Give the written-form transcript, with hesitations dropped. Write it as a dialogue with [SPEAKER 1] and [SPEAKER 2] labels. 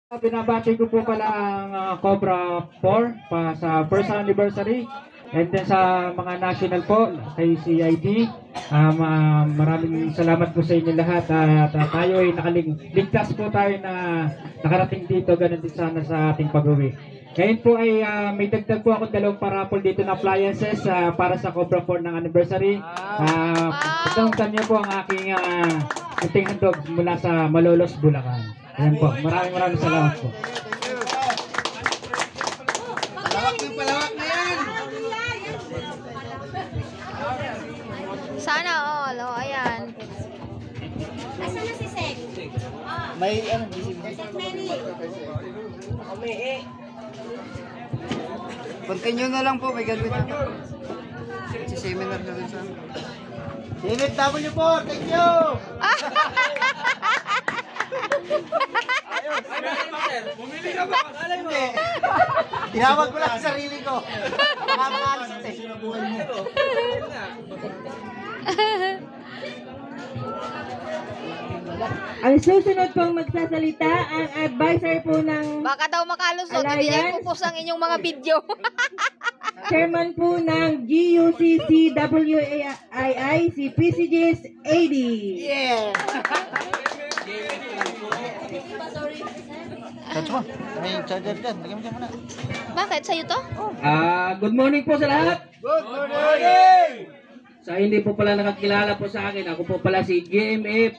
[SPEAKER 1] Binabati ko po pala ang Cobra 4 pa sa first anniversary, and then sa mga national po kay CID. Maraming salamat po sa inyo lahat at tayo ay ligtas po tayo na nakarating dito, ganun din sana sa ating pag-uwi. Ngayon po ay may dagdag po ako dalawang parapol dito na appliances para sa Cobra 4 ng anniversary. Pagkakuntan niyo po ang aking munting handog mula sa Malolos, Bulacan. Ayan po, maraming salamat po.
[SPEAKER 2] Palawak na yan!
[SPEAKER 3] Sana all, ayan.
[SPEAKER 4] Asan na si Sek?
[SPEAKER 2] May
[SPEAKER 4] Sek Mary.
[SPEAKER 2] continue na lang po, may galwin na. Si seminar na rin sa David W4, thank you!
[SPEAKER 5] Bumili ka ba? Alay mo.
[SPEAKER 2] Tinawag ko lang ang sarili ko. Makakalas ito eh.
[SPEAKER 6] Ang susunod pong magsasalita, ang advisor po ng
[SPEAKER 3] Baka daw makalusot, hindi
[SPEAKER 6] Alliance.
[SPEAKER 3] ipupos ang inyong mga video.
[SPEAKER 6] chairman po ng GUCCWAII, si PCGS 80.
[SPEAKER 2] Yeah! Charge mo. May charger dyan. Lagyan mo dyan muna.
[SPEAKER 3] Bakit? Sa'yo to?
[SPEAKER 1] Good morning po sa lahat.
[SPEAKER 2] Good morning!
[SPEAKER 1] Sa hindi po pala nakakilala po sa akin, ako po pala si GMF